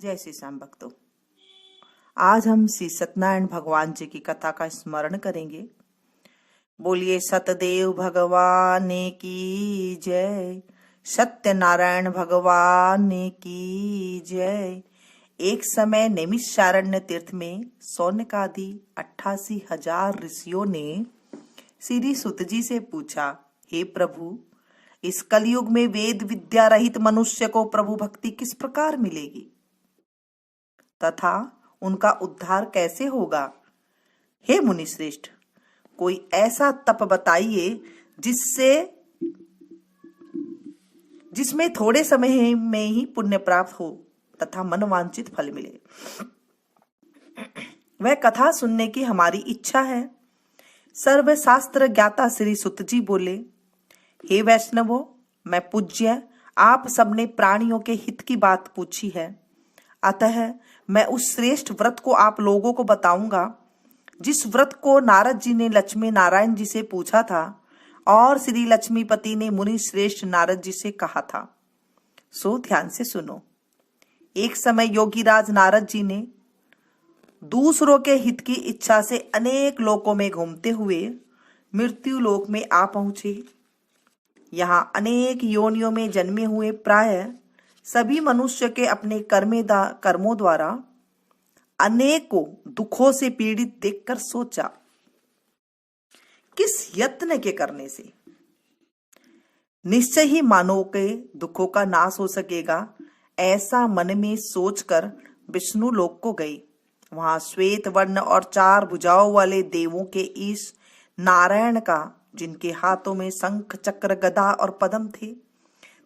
जय श्री श्याम भक्तों। आज हम श्री सत्यनारायण भगवान जी की कथा का स्मरण करेंगे। बोलिए सतदेव भगवान की जय, सत्यनारायण भगवान की जय। एक समय नैमिषारण्य तीर्थ में सौनकादि 88,000 ऋषियों ने श्री सुत जी से पूछा, हे प्रभु, इस कलयुग में वेद विद्या रहित मनुष्य को प्रभु भक्ति किस प्रकार मिलेगी तथा उनका उद्धार कैसे होगा। हे मुनि श्रेष्ठ, कोई ऐसा तप बताइए जिसमें थोड़े समय में ही पुण्य प्राप्त हो तथा मनवांछित फल मिले। वह कथा सुनने की हमारी इच्छा है। सर्वशास्त्र ज्ञाता श्री सुत जी बोले, हे वैष्णवों, मैं पूज्य आप सबने प्राणियों के हित की बात पूछी है, अतः मैं उस श्रेष्ठ व्रत को आप लोगों को बताऊंगा जिस व्रत को नारद जी ने लक्ष्मी नारायण जी से पूछा था और श्री लक्ष्मीपति ने मुनि श्रेष्ठ नारद जी से कहा था। सो ध्यान से सुनो। एक समय योगीराज नारद जी ने दूसरों के हित की इच्छा से अनेक लोकों में घूमते हुए मृत्यु लोक में आ पहुंचे। यहाँ अनेक योनियों में जन्मे हुए प्राय सभी मनुष्य के अपने कर्मों द्वारा अनेकों दुखों से पीड़ित देखकर सोचा, किस यत्न के करने से निश्चय ही मानव के दुखों का नाश हो सकेगा। ऐसा मन में सोचकर विष्णु लोक को गई। वहां श्वेत वर्ण और 4 भुजाओं वाले देवों के ईश नारायण का, जिनके हाथों में शंख चक्र गदा और पद्म थे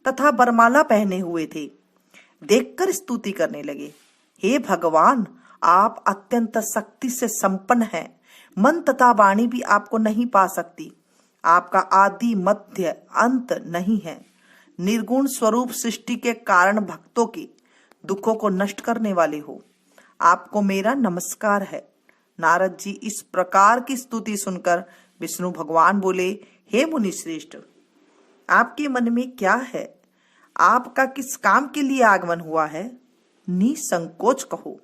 तथा बरमाला पहने हुए थे, देखकर स्तुति करने लगे। हे भगवान, आप अत्यंत शक्ति से संपन्न हैं, मन तथा वाणी भी आपको नहीं पा सकती। आपका आदि मध्य अंत नहीं है। निर्गुण स्वरूप सृष्टि के कारण भक्तों के दुखों को नष्ट करने वाले हो। आपको मेरा नमस्कार है। नारद जी इस प्रकार की स्तुति सुनकर विष्णु भगवान बोले, हे मुनि श्रेष्ठ, आपके मन में क्या है? आपका किस काम के लिए आगमन हुआ है? निसंकोच कहो।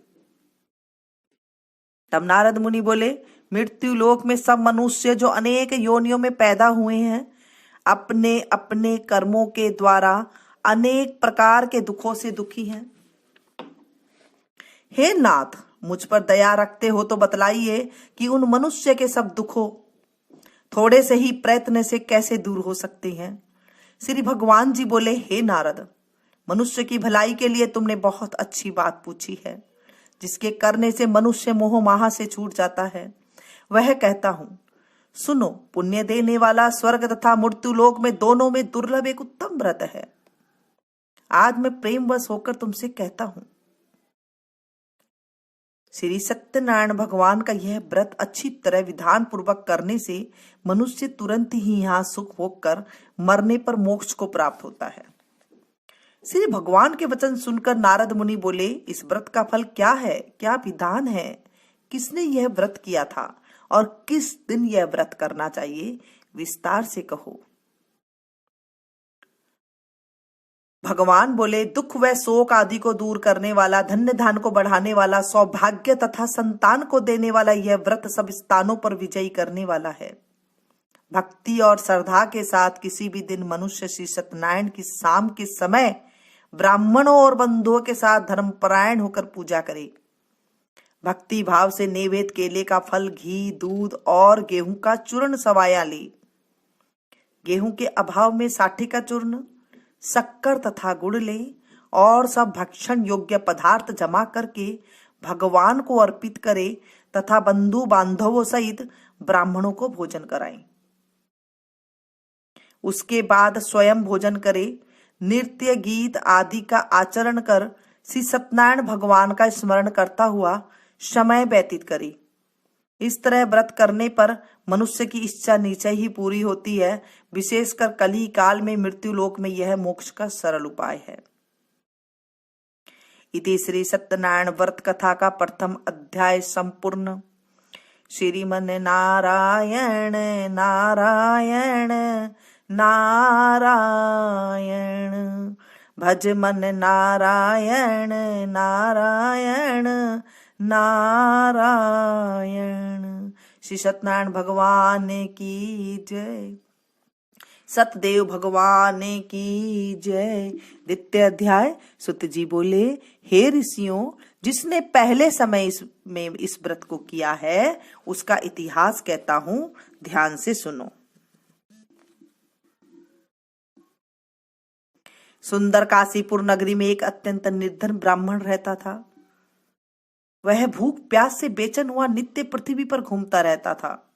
तब नारद मुनि बोले, मृत्यु लोक में सब मनुष्य जो अनेक योनियों में पैदा हुए हैं, अपने अपने कर्मों के द्वारा अनेक प्रकार के दुखों से दुखी हैं। हे नाथ, मुझ पर दया रखते हो तो बतलाइए कि उन मनुष्य के सब दुखों थोड़े से ही प्रयत्न से कैसे दूर हो सकते हैं। श्री भगवान जी बोले, हे नारद, मनुष्य की भलाई के लिए तुमने बहुत अच्छी बात पूछी है। जिसके करने से मनुष्य मोह माह से छूट जाता है, वह कहता हूं। सुनो, पुण्य देने वाला स्वर्ग तथा मृत्यु लोक में दोनों में दुर्लभ एक उत्तम व्रत है। आज मैं प्रेमवश होकर तुमसे कहता हूं। श्री सत्यनारायण भगवान का यह व्रत अच्छी तरह विधान पूर्वक करने से मनुष्य तुरंत ही यहाँ सुख भोग कर मरने पर मोक्ष को प्राप्त होता है। श्री भगवान के वचन सुनकर नारद मुनि बोले, इस व्रत का फल क्या है? क्या विधान है? किसने यह व्रत किया था और किस दिन यह व्रत करना चाहिए? विस्तार से कहो। भगवान बोले, दुख व शोक आदि को दूर करने वाला, धन्य धान को बढ़ाने वाला, सौभाग्य तथा संतान को देने वाला यह व्रत सब स्थानों पर विजयी करने वाला है। भक्ति और श्रद्धा के साथ किसी भी दिन मनुष्य श्री सत्यनारायण की शाम के समय ब्राह्मणों और बंधुओं के साथ धर्मपरायण होकर पूजा करे। भक्ति भाव से नैवेद्य केले का फल, घी, दूध और गेहूं का चूर्ण सवाया ले। गेहूं के अभाव में साठी का चूर्ण, शक्कर तथा गुड़ ले और सब भक्षण योग्य पदार्थ जमा करके भगवान को अर्पित करे तथा बंधु बांधवों सहित ब्राह्मणों को भोजन कराए। उसके बाद स्वयं भोजन करे। नृत्य गीत आदि का आचरण कर श्री सत्यनारायण भगवान का स्मरण करता हुआ समय व्यतीत करे। इस तरह व्रत करने पर मनुष्य की इच्छा निश्चय ही पूरी होती है। विशेषकर कली काल में मृत्यु लोक में यह मोक्ष का सरल उपाय है। इति श्री सत्यनारायण व्रत कथा का प्रथम अध्याय संपूर्ण। श्रीमन नारायण नारायण नारायण। भज मन नारायण नारायण नारायण। श्री सत्यनारायण भगवान की जय। सतदेव भगवान की जय। द्वितीय अध्याय। सुत जी बोले, हे ऋषियों, जिसने पहले समय में इस व्रत को किया है उसका इतिहास कहता हूं, ध्यान से सुनो। सुंदर काशीपुर नगरी में एक अत्यंत निर्धन ब्राह्मण रहता था। वह भूख प्यास से बेचैन हुआ नित्य पृथ्वी पर घूमता रहता था।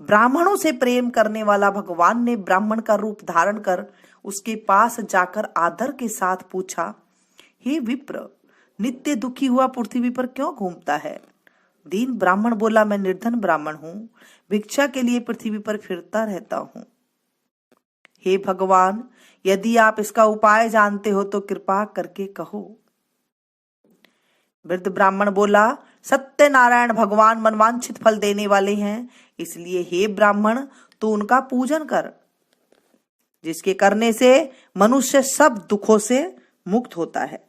ब्राह्मणों से प्रेम करने वाला भगवान ने ब्राह्मण का रूप धारण कर उसके पास जाकर आदर के साथ पूछा, हे विप्र, नित्य दुखी हुआ पृथ्वी पर क्यों घूमता है? दीन ब्राह्मण बोला, मैं निर्धन ब्राह्मण हूं, भिक्षा के लिए पृथ्वी पर फिरता रहता हूं। हे भगवान, यदि आप इसका उपाय जानते हो तो कृपा करके कहो। वृद्ध ब्राह्मण बोला, सत्यनारायण भगवान मनवांछित फल देने वाले हैं, इसलिए हे ब्राह्मण, तू उनका पूजन कर, जिसके करने से मनुष्य सब दुखों से मुक्त होता है।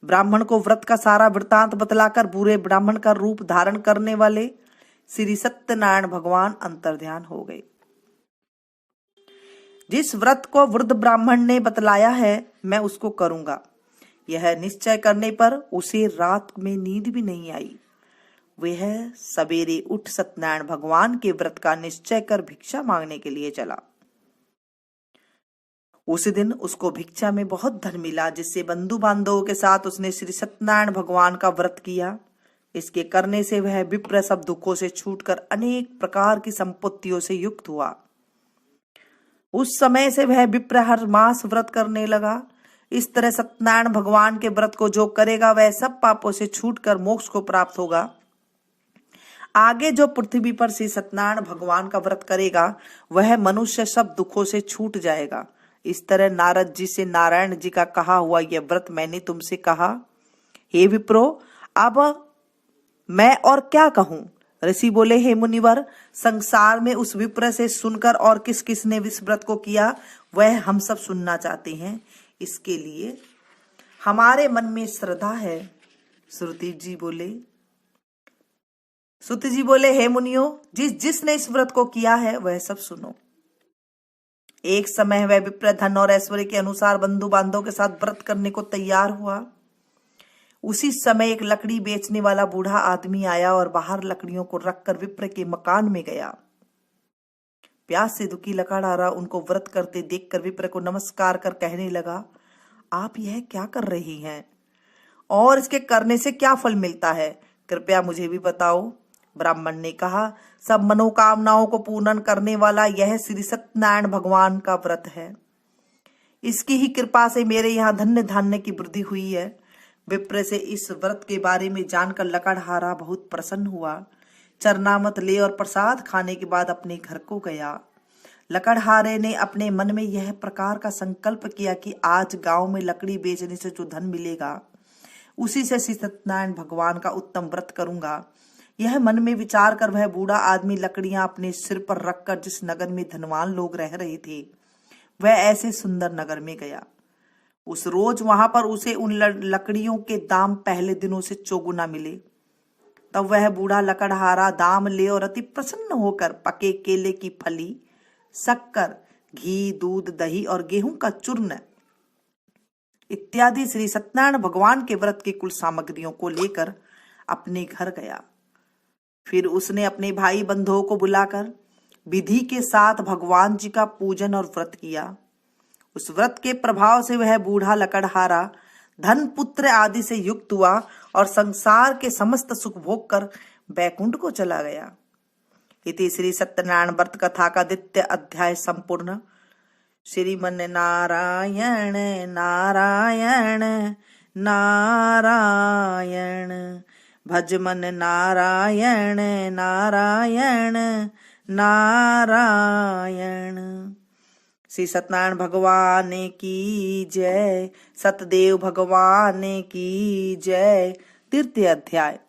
ब्राह्मण को व्रत का सारा वृतांत बतलाकर बुरे ब्राह्मण का रूप धारण करने वाले श्री सत्यनारायण भगवान अंतर्ध्यान हो गए। जिस व्रत को वृद्ध ब्राह्मण ने बतलाया है मैं उसको करूंगा, यह निश्चय करने पर उसे रात में नींद भी नहीं आई। वह सवेरे उठ सत्यनारायण भगवान के व्रत का निश्चय कर भिक्षा मांगने के लिए चला। उस दिन उसको भिक्षा में बहुत धन मिला, जिससे बंधु बांधवों के साथ उसने श्री सत्यनारायण भगवान का व्रत किया। इसके करने से वह विप्र सब दुखों से छूटकर अनेक प्रकार की संपत्तियों से युक्त हुआ। उस समय से वह विप्र हर मास व्रत करने लगा। इस तरह सत्यनारायण भगवान के व्रत को जो करेगा वह सब पापों से छूटकर मोक्ष को प्राप्त होगा। आगे जो पृथ्वी पर श्री सत्यनारायण भगवान का व्रत करेगा वह मनुष्य सब दुखों से छूट जाएगा। इस तरह नारद जी से नारायण जी का कहा हुआ यह व्रत मैंने तुमसे कहा। हे विप्रो, अब मैं और क्या कहूं? ऋषि बोले, हे मुनिवर, संसार में उस विप्र से सुनकर और किस किस ने इस व्रत को किया वह हम सब सुनना चाहते हैं। इसके लिए हमारे मन में श्रद्धा है। सुत जी बोले, हे मुनियों, जिसने इस व्रत को किया है वह सब सुनो। एक समय वह विप्र धन और ऐश्वर्य के अनुसार बंधु बांधवों के साथ व्रत करने को तैयार हुआ। उसी समय एक लकड़ी बेचने वाला बूढ़ा आदमी आया और बाहर लकड़ियों को रखकर विप्र के मकान में गया। प्यास से दुखी लकड़हारा उनको व्रत करते देखकर विप्र को नमस्कार कर कहने लगा, आप यह क्या कर रही हैं और इसके करने से क्या फल मिलता है? कृपया मुझे भी बताओ। ब्राह्मण ने कहा, सब मनोकामनाओं को पूर्ण करने वाला यह श्री सत्यनारायण भगवान का व्रत है। इसकी ही कृपा से मेरे यहाँ धन्य धान्य की वृद्धि हुई है। विप्र से इस व्रत के बारे में जानकर लकड़हारा बहुत प्रसन्न हुआ। चरनामत ले और प्रसाद खाने के बाद अपने घर को गया। लकड़हारे ने अपने मन में यह प्रकार का संकल्प किया कि आज गांव में लकड़ी बेचने से जो धन मिलेगा उसी से श्री सत्यनारायण भगवान का उत्तम व्रत करूंगा। यह मन में विचार कर वह बूढ़ा आदमी लकड़ियां अपने सिर पर रखकर जिस नगर में धनवान लोग रह रहे थे वह ऐसे सुंदर नगर में गया। उस रोज वहां पर उसे उन लकड़ियों के दाम पहले दिनों से चौगुना मिले। तब वह बूढ़ा लकड़हारा दाम ले और अति प्रसन्न होकर पके केले की फली, शक्कर, घी, दूध, दही और गेहूं का चूर्ण इत्यादि श्री सत्यनारायण भगवान के व्रत की कुल सामग्रियों को लेकर अपने घर गया। फिर उसने अपने भाई बंधुओं को बुलाकर विधि के साथ भगवान जी का पूजन और व्रत किया। उस व्रत के प्रभाव से वह बूढ़ा लकड़हारा धन, पुत्र आदि से युक्त हुआ और संसार के समस्त सुख भोग कर बैकुंठ को चला गया। इति श्री सत्यनारायण व्रत कथा का द्वितीय अध्याय संपूर्ण। श्रीमन नारायण नारायण नारायण, भज मन नारायण नारायण नारायण। श्री सत्यनारायण भगवान की जय। सतदेव भगवान की जय। तृतीय अध्याय।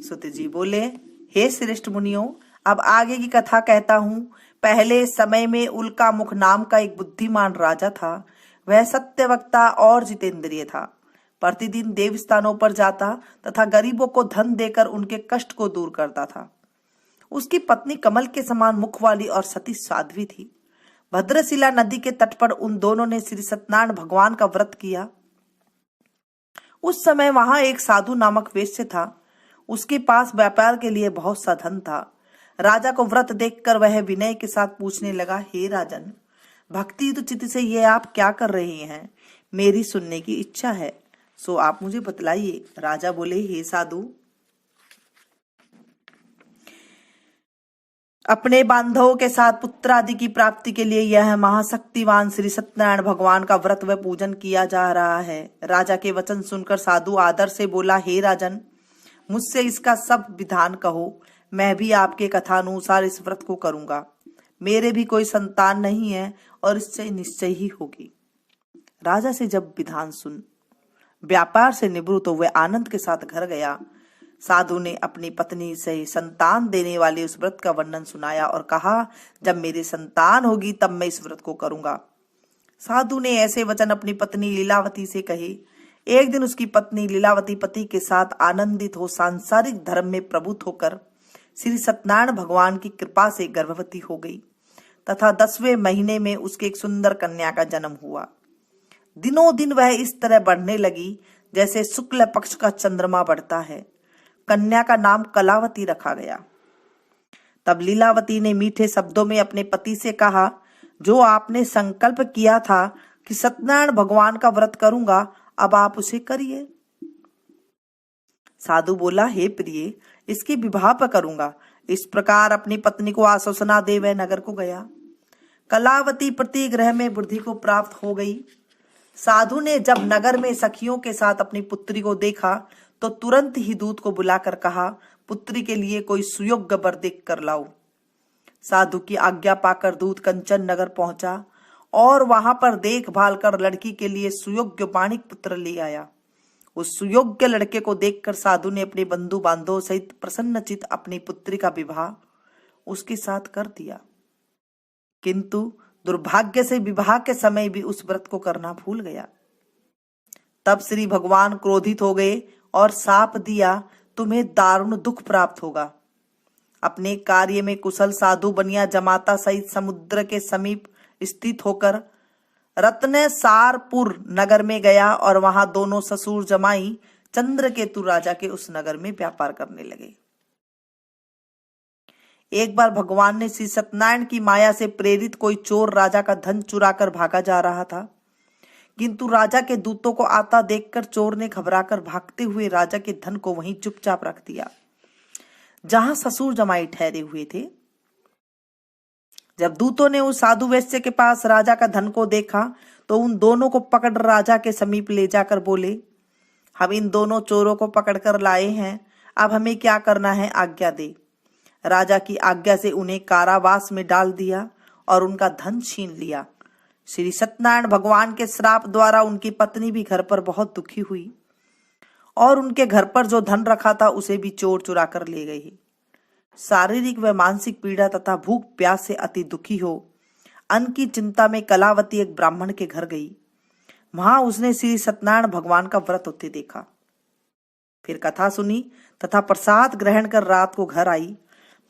सुत जी बोले, हे श्रेष्ठ मुनियों, अब आगे की कथा कहता हूँ। पहले समय में उल्का मुख नाम का एक बुद्धिमान राजा था। वह सत्यवक्ता और जितेंद्रिय था। प्रतिदिन देव स्थानों पर जाता तथा गरीबों को धन देकर उनके कष्ट को दूर करता था। उसकी पत्नी कमल के समान मुख वाली और सती साध्वी थी। भद्रशिला नदी के तट पर उन दोनों ने श्री सत्यनारायण भगवान का व्रत किया। उस समय वहां एक साधु नामक वेश्य था। उसके पास व्यापार के लिए बहुत सा धन था। राजा को व्रत देखकर वह विनय के साथ पूछने लगा, हे राजन, भक्ति तो चित्त से ये आप क्या कर रहे हैं? मेरी सुनने की इच्छा है, सो आप मुझे बतलाइए। राजा बोले, हे साधु, अपने बांधवों के साथ पुत्र आदि की प्राप्ति के लिए यह महाशक्तिवान श्री सत्यनारायण भगवान का व्रत व पूजन किया जा रहा है। राजा के वचन सुनकर साधु आदर से बोला, हे राजन, मुझसे इसका सब विधान कहो। मैं भी आपके कथानुसार इस व्रत को करूंगा। मेरे भी कोई संतान नहीं है और इससे निश्चय ही होगी। राजा से जब विधान सुन व्यापार से निवृत्त हुए आनंद के साथ घर गया। साधु ने अपनी पत्नी से संतान देने वाले उस व्रत का वर्णन सुनाया और कहा, जब मेरी संतान होगी तब मैं इस व्रत को करूंगा। साधु ने ऐसे वचन अपनी पत्नी लीलावती से कहे। एक दिन उसकी पत्नी लीलावती पति के साथ आनंदित हो सांसारिक धर्म में प्रभुत होकर श्री सत्यनारायण भगवान की कृपा से गर्भवती हो गई तथा 10वें महीने में उसके एक सुंदर कन्या का जन्म हुआ। दिनों दिन वह इस तरह बढ़ने लगी जैसे शुक्ल पक्ष का चंद्रमा बढ़ता है। कन्या का नाम कलावती रखा गया। तब लीलावती ने मीठे शब्दों में अपने पति से कहा, जो आपने संकल्प किया था कि सत्यनारायण भगवान का व्रत करूंगा, अब आप उसे करिए। साधु बोला, हे प्रिय, इसके विवाह पर करूंगा। इस प्रकार अपनी पत्नी को आश्वासना दे वह नगर को गया। कलावती प्रति ग्रह में वृद्धि को प्राप्त हो गई। साधु ने जब नगर में सखियों के साथ अपनी पुत्री को देखा तो तुरंत ही दूत को बुलाकर कहा, पुत्री के लिए कोई सुयोग्य वर देख कर लाओ। साधु की आज्ञा पाकर दूत कंचन नगर पहुंचा और वहां पर देखभाल कर लड़की के लिए सुयोग्य बाणिक पुत्र ले आया। उस सुयोग्य लड़के को देखकर साधु ने अपने बंधु बांधवों सहित प्रसन्नचित अपनी पुत्री का विवाह उसके साथ कर दिया। किंतु दुर्भाग्य से विवाह के समय भी उस व्रत को करना भूल गया। तब श्री भगवान क्रोधित हो गए और शाप दिया, तुम्हें दारुण दुख प्राप्त होगा। अपने कार्य में कुशल साधु बनिया जमाता सहित समुद्र के समीप स्थित होकर रत्नसारपुर नगर में गया और वहां दोनों ससुर जमाई चंद्रकेतु राजा के उस नगर में व्यापार करने लगे। एक बार भगवान ने श्री सत्यनारायण की माया से प्रेरित कोई चोर राजा का धन चुराकर भागा जा रहा था, किंतु राजा के दूतों को आता देखकर चोर ने घबराकर भागते हुए राजा के धन को वहीं चुपचाप रख दिया जहां ससुर जमाई ठहरे हुए थे। जब दूतों ने उस साधु वैश्य के पास राजा का धन को देखा तो उन दोनों को पकड़ राजा के समीप ले जाकर बोले, हम इन दोनों चोरों को पकड़कर लाए हैं, अब हमें क्या करना है, आज्ञा दे। राजा की आज्ञा से उन्हें कारावास में डाल दिया और उनका धन छीन लिया। श्री सत्यनारायण भगवान के श्राप द्वारा उनकी पत्नी भी घर पर बहुत दुखी हुई और उनके घर पर जो धन रखा था उसे भी चोर चुरा कर ले गए। शारीरिक व मानसिक पीड़ा तथा भूख प्यास से अति दुखी हो अन्न की चिंता में कलावती एक ब्राह्मण के घर गई। वहां उसने श्री सत्यनारायण भगवान का व्रत होते देखा। फिर कथा सुनी तथा प्रसाद ग्रहण कर रात को घर आई।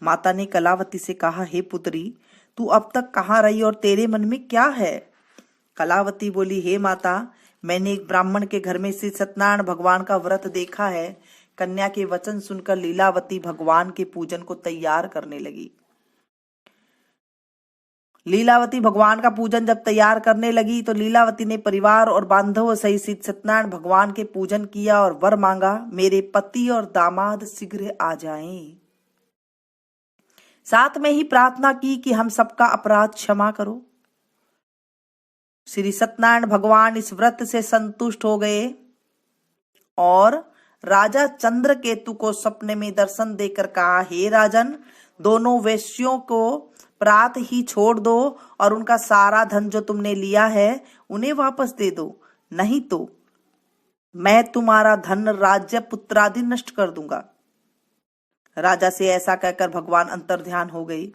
माता ने कलावती से कहा, हे पुत्री, तू अब तक कहाँ रही और तेरे मन में क्या है? कलावती बोली, हे माता, मैंने एक ब्राह्मण के घर में श्री सत्यनारायण भगवान का व्रत देखा है। कन्या के वचन सुनकर लीलावती भगवान के पूजन को तैयार करने लगी। लीलावती भगवान का पूजन जब तैयार करने लगी तो लीलावती ने परिवार और बांधवों सहित श्री सत्यनारायण भगवान के पूजन किया और वर मांगा, मेरे पति और दामाद शीघ्र आ जाएं। साथ में ही प्रार्थना की कि हम सबका अपराध क्षमा करो। श्री सत्यनारायण भगवान इस व्रत से संतुष्ट हो गए और राजा चंद्रकेतु को सपने में दर्शन देकर कहा, हे राजन, दोनों वेश्यों को प्रात ही छोड़ दो और उनका सारा धन जो तुमने लिया है उन्हें वापस दे दो, नहीं तो मैं तुम्हारा धन, राज्य, पुत्रादि नष्ट कर दूंगा। राजा से ऐसा कहकर भगवान अंतर्ध्यान हो गए।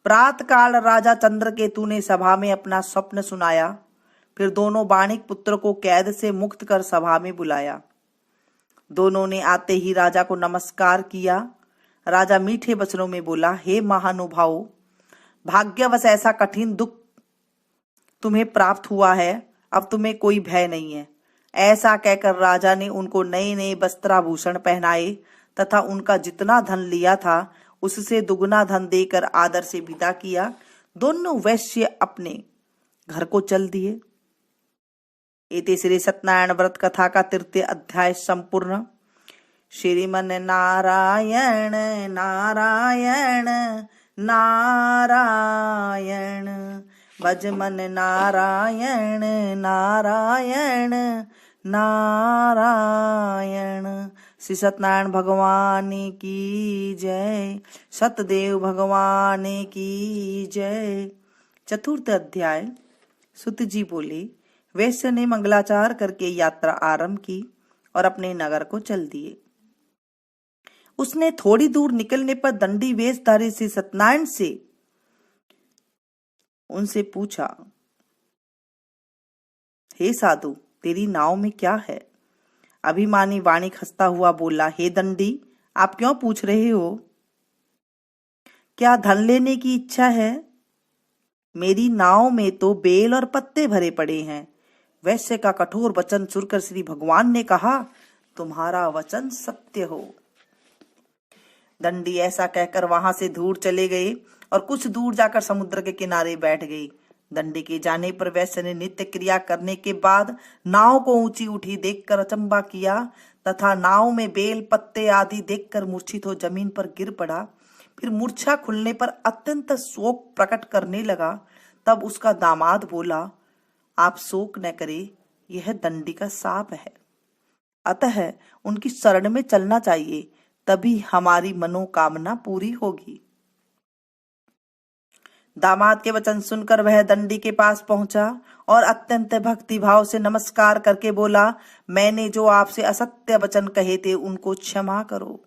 प्रातःकाल राजा चंद्रकेतु ने सभा में अपना स्वप्न सुनाया। फिर दोनों बाणिक पुत्र को कैद से मुक्त कर सभा में बुलाया। दोनों ने आते ही राजा को नमस्कार किया। राजा मीठे वचनों में बोला, हे महानुभाव, भाग्यवश ऐसा कठिन दुख तुम्हें प्राप्त हुआ है, अब तुम्हें कोई भय नहीं है। ऐसा कहकर राजा ने उनको नए नए वस्त्राभूषण पहनाए तथा उनका जितना धन लिया था उससे दुगना धन देकर आदर से विदा किया। दोनों वैश्य अपने घर को चल दिए। इति श्री सत्यनारायण व्रत कथा का 3 अध्याय संपूर्ण। श्रीमन नारायण नारायण नारायण, भज मन नारायण नारायण नारायण। श्री सत्यनारायण भगवान की जय, सतदेव भगवान की जय। 4 अध्याय। सुत जी बोले, वैश्य ने मंगलाचार करके यात्रा आरंभ की और अपने नगर को चल दिए। उसने थोड़ी दूर निकलने पर दंडी वेशधारी श्री सत्यनारायण से उनसे पूछा, हे साधु, तेरी नाव में क्या है? अभिमानी वाणिक हंसता हुआ बोला, हे दंडी, आप क्यों पूछ रहे हो? क्या धन लेने की इच्छा है? मेरी नाव में तो बेल और पत्ते भरे पड़े हैं। वैश्य का कठोर वचन सुनकर श्री भगवान ने कहा, तुम्हारा वचन सत्य हो। दंडी ऐसा कहकर वहां से दूर चले गए और कुछ दूर जाकर समुद्र के किनारे बैठ गई। दंडी के जाने पर वैश्य ने नित्य क्रिया करने के बाद नाव को ऊंची उठी देखकर अचंबा किया तथा नाव में बेल पत्ते आदि देखकर मूर्छित हो जमीन पर गिर पड़ा। फिर मूर्छा खुलने पर अत्यंत शोक प्रकट करने लगा। तब उसका दामाद बोला, आप शोक न करें, यह दंडी का शाप है, अतः उनकी शरण में चलना चाहिए, तभी हमारी मनोकामना पूरी होगी। दामाद के वचन सुनकर वह दंडी के पास पहुंचा और अत्यंत भक्ति भाव से नमस्कार करके बोला, मैंने जो आपसे असत्य वचन कहे थे उनको क्षमा करो।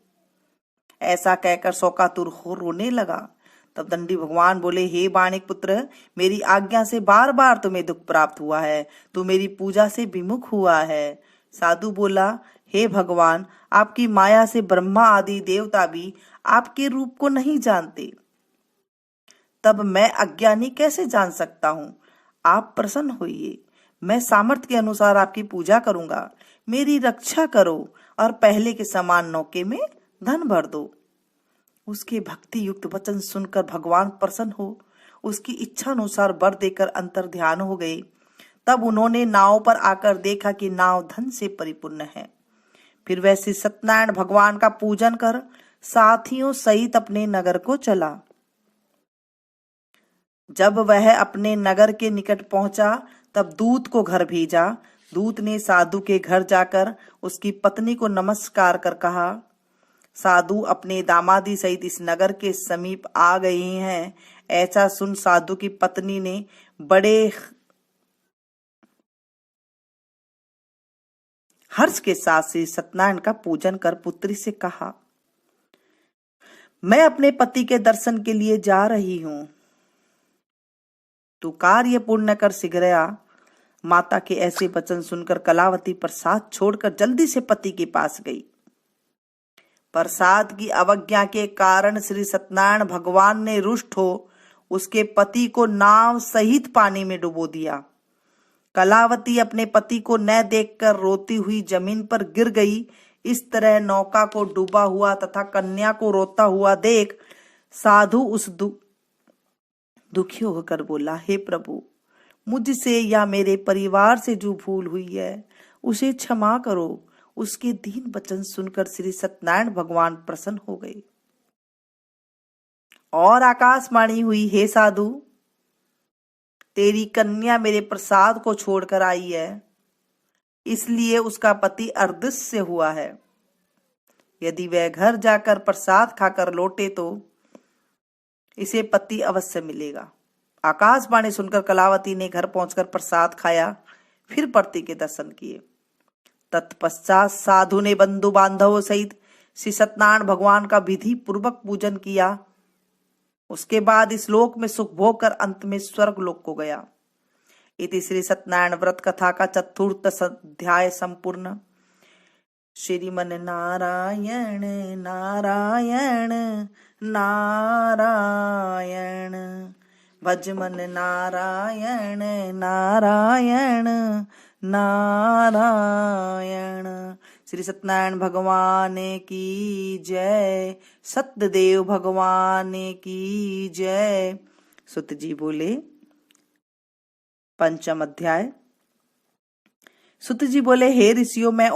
ऐसा कहकर शोकातुर हो रोने लगा। तब दंडी भगवान बोले, हे बाणिक पुत्र, मेरी आज्ञा से बार बार तुम्हें दुख प्राप्त हुआ है, तू मेरी पूजा से विमुख हुआ है। साधु बोला, हे भगवान, आपकी माया से ब्रह्मा आदि देवता भी आपके रूप को नहीं जानते, तब मैं अज्ञानी कैसे जान सकता हूँ? आप प्रसन्न होइए, मैं सामर्थ्य के अनुसार आपकी पूजा करूंगा। मेरी रक्षा करो और पहले के समान नौके में धन भर दो। उसके भक्ति युक्त वचन सुनकर भगवान प्रसन्न हो उसकी इच्छा अनुसार वर देकर अंतर्ध्यान हो गए। तब उन्होंने नाव पर आकर देखा कि नाव धन से परिपूर्ण है। फिर वह श्री सत्यनारायण भगवान का पूजन कर साथियों सहित अपने नगर को चला। जब वह अपने नगर के निकट पहुंचा तब दूत को घर भेजा। दूत ने साधु के घर जाकर उसकी पत्नी को नमस्कार कर कहा, साधु अपने दामादी सहित इस नगर के समीप आ गए हैं। ऐसा सुन साधु की पत्नी ने बड़े हर्ष के साथ श्री सत्यनारायण का पूजन कर पुत्री से कहा, मैं अपने पति के दर्शन के लिए जा रही हूं, तू कार्य पूर्ण कर शीघ्र आ। माता के ऐसे वचन सुनकर कलावती प्रसाद छोड़कर जल्दी से पति के पास गई। प्रसाद की अवज्ञा के कारण श्री सत्यनारायण भगवान ने रुष्ट हो उसके पति को नाव सहित पानी में डुबो दिया। कलावती अपने पति को न देखकर रोती हुई जमीन पर गिर गई। इस तरह नौका को डूबा हुआ तथा कन्या को रोता हुआ देख साधु उस दुखी होकर बोला, हे प्रभु, मुझसे या मेरे परिवार से जो भूल हुई है उसे क्षमा करो। उसके दीन वचन सुनकर श्री सत्यनारायण भगवान प्रसन्न हो गए और आकाशवाणी हुई, हे साधु, तेरी कन्या मेरे प्रसाद को छोड़कर आई है, इसलिए उसका पति अर्दृश्य हुआ है। यदि वह घर जाकर प्रसाद खाकर लौटे तो इसे पति अवश्य मिलेगा। आकाशवाणी सुनकर कलावती ने घर पहुंचकर प्रसाद खाया, फिर पति के दर्शन किए। तत्पश्चात साधु ने बंधु बांधवों सहित श्री सत्यनारायण भगवान का विधि पूर्वक पूजन किया। उसके बाद इस लोक में सुख भोग कर अंत में स्वर्ग लोक को गया। इति श्री सत्यनारायण व्रत कथा का चतुर्थ अध्याय संपूर्ण। श्रीमन नारायण नारायण नारायण, भज मन नारायण नारायण नारायण। श्री सत्यनारायण भगवान की जय, सत्यदेव भगवान की जय। सुत जी बोले। पंचम अध्याय। सुत जी बोले, हे ऋषियों, मैं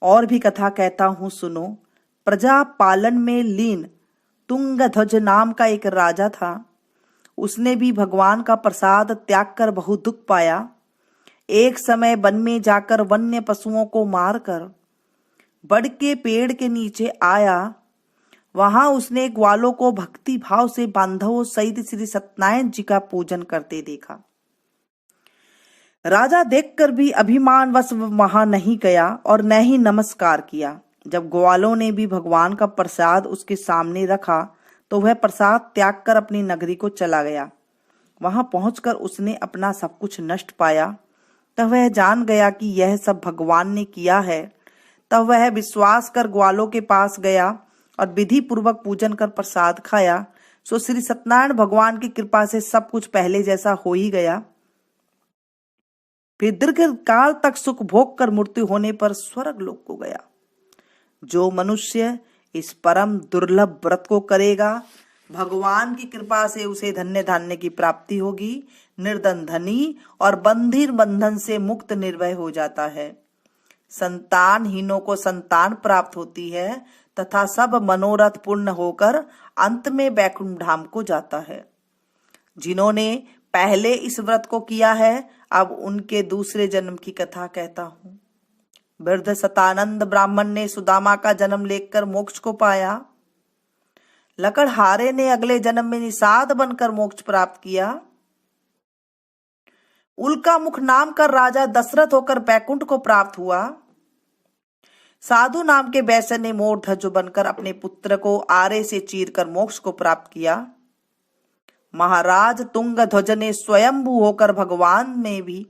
और भी कथा कहता हूं, सुनो। प्रजा पालन में लीन तुंगध्वज नाम का एक राजा था। उसने भी भगवान का प्रसाद त्याग कर बहुत दुख पाया। एक समय वन में जाकर वन्य पशुओं को मारकर बड़ के पेड़ के नीचे आया। वहां उसने ग्वालों को भक्ति भाव से बांधवों सहित श्री सत्यनारायण जी का पूजन करते देखा। राजा देखकर भी अभिमानवश वहां नहीं गया और न ही नमस्कार किया। जब ग्वालों ने भी भगवान का प्रसाद उसके सामने रखा तो वह प्रसाद त्याग कर अपनी नगरी को चला गया। वहां पहुंचकर उसने अपना सब कुछ नष्ट पाया। तब वह जान गया कि यह सब भगवान ने किया है। तब वह विश्वास कर ग्वालों के पास गया और विधि पूर्वक पूजन कर प्रसाद खाया। सो श्री सत्यनारायण भगवान की कृपा से सब कुछ पहले जैसा हो ही गया। फिर दीर्घ काल तक सुख भोग कर मृत्यु होने पर स्वर्ग लोक को गया। जो मनुष्य इस परम दुर्लभ व्रत को करेगा, भगवान की कृपा से उसे धन्य धान्य की प्राप्ति होगी, निर्धन धनी और बंधीर बंधन से मुक्त निर्भय हो जाता है। संतानहीनों को संतान प्राप्त होती है तथा सब मनोरथ पूर्ण होकर अंत में वैकुंठ धाम को जाता है। जिन्होंने पहले इस व्रत को किया है, अब उनके दूसरे जन्म की कथा कहता हूं। वृद्ध सतानंद ब्राह्मण ने सुदामा का जन्म लेकर मोक्ष को पाया। लकड़हारे ने अगले जन्म में निषाद बनकर मोक्ष प्राप्त किया। उल्का मुख नाम का राजा दशरथ होकर बैकुंठ को प्राप्त हुआ। साधु नाम के वैश्य ने मोरध्वज बनकर अपने पुत्र को आरे से चीरकर मोक्ष को प्राप्त किया। महाराज तुंगध्वज ने स्वयंभू होकर भगवान में भी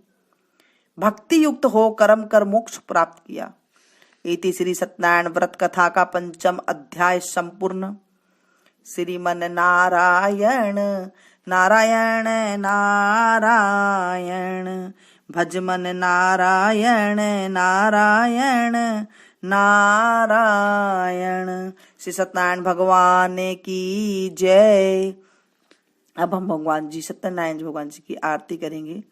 भक्ति युक्त हो कर्म कर मोक्ष प्राप्त किया। इति श्री सत्यनारायण व्रत कथा का पंचम अध्याय संपूर्ण। श्रीमन नारायण नारायण नारायण, भज मन नारायण नारायण नारायण। श्री सत्यनारायण भगवान की जय। अब हम भगवान जी सत्यनारायण भगवान जी की आरती करेंगे।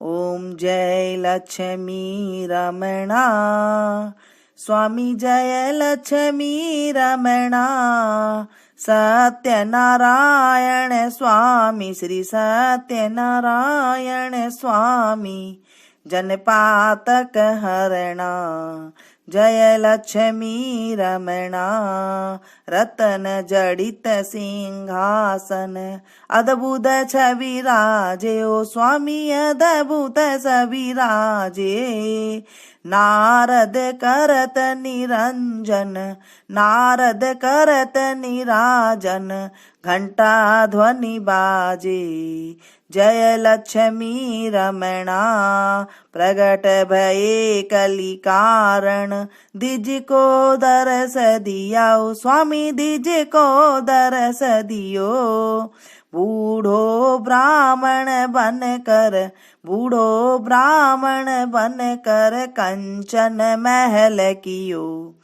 ओम जय लक्ष्मी रमणा, स्वामी जय लक्ष्मी रमणा, सत्यनारायण स्वामी श्री सत्यनारायण स्वामी, जनपातक हरणा, जय लक्ष्मी रमणा, रतन जड़ित सिंहासन, अद्भुत छवि राजे ओ स्वामी अद्भुत छवि राजे, नारद करत निरंजन, नारद करत निराजन, घंटा ध्वनि बाजे, जय लक्ष्मी रमणा, प्रगट भये कलि कारण, दिज को दरस दिया स्वामी दिज को दरस दियो, बूढ़ो ब्राह्मण बन कर, बूढ़ो ब्राह्मण बन कर कंचन महल कियो,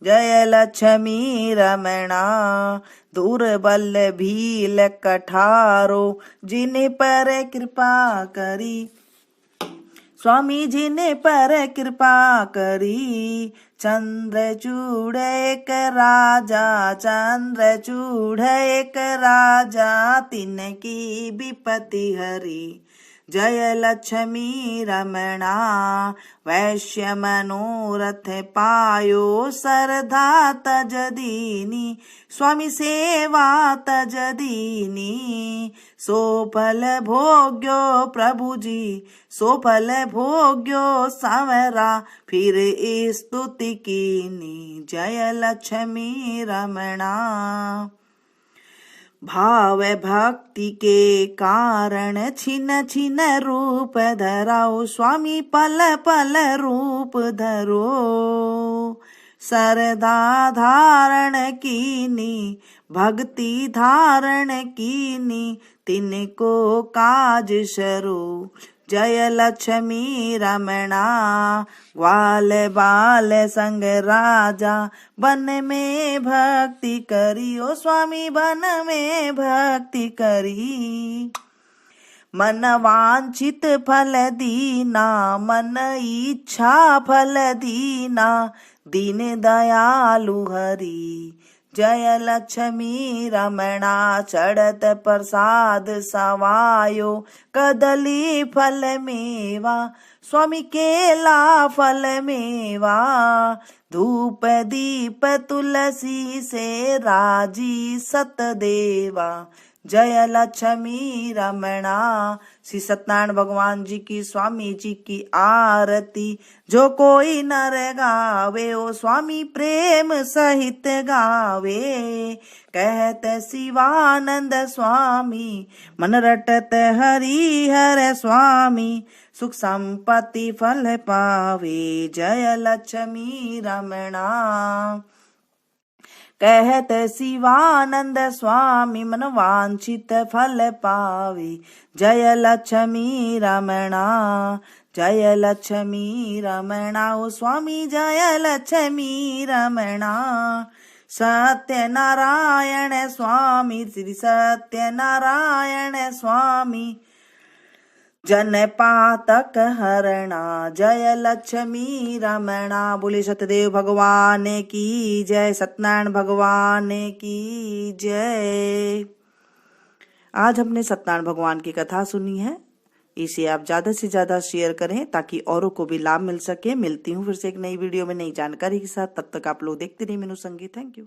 जय लक्ष्मी रमणा, दुर्बल भील कठारो, जिन पर कृपा करी, स्वामी जिन पर कृपा करी, चंद्रचूड़ एक राजा, चंद्रचूड़ एक राजा, तिनकी विपत्ति हरी, जय लक्ष्मी रमणा। वैश्य मनोरथ पायो सरधा तज दीनी, स्वामी सेवा तज दीनी। सो फल भोग्यो प्रभु जी, सो फल भोग्यो संवरा, फिर स्तुति कीनी। जय लक्ष्मी रमणा। भाव भक्ति के कारण छिन छिन रूप धराओ, स्वामी पल पल रूप धरो। सरदा धारण कीनी, भक्ति धारण कीनी, तिनको काज शरू। जय लक्ष्मी रमणा। ग्वाल बाल संग राजा, बन में भक्ति करी, ओ स्वामी बन में भक्ति करी। मन वांछित फल दीना, मन इच्छा फल दीना, दीन दयालु हरि। जय लक्ष्मी रमणा। चढ़त प्रसाद सवायो, कदली फल मेवा, स्वामी केला फल मेवा। धूप दीप तुलसी से राजी सतदेवा। जय लक्ष्मी रमणा। श्री सत्यनारायण भगवान जी की, स्वामी जी की आरती जो कोई नर गावे, ओ स्वामी प्रेम सहित गावे। कहत शिवानंद स्वामी, मन रटत हरि हर स्वामी, सुख संपत्ति फल पावे। जय लक्ष्मी रमणा। कहत शिवानंद स्वामी, मन वांछित फल पावे। जय लक्ष्मी रमणा। जय लक्ष्मी रमणा, ओ स्वामी जय लक्ष्मी रमणा। सत्यनारायण स्वामी, श्री सत्यनारायण स्वामी, जन पातक हरणा। जय लक्ष्मी रमणा। बोले सतदेव भगवान की जय, सत्यनारायण भगवान की जय। आज हमने सत्यनारायण भगवान की कथा सुनी है। इसे आप ज्यादा से ज्यादा शेयर करें ताकि औरों को भी लाभ मिल सके। मिलती हूँ फिर से एक नई वीडियो में नई जानकारी के साथ। तब तक आप लोग देखते रहिए मीनू संगीत। Thank you.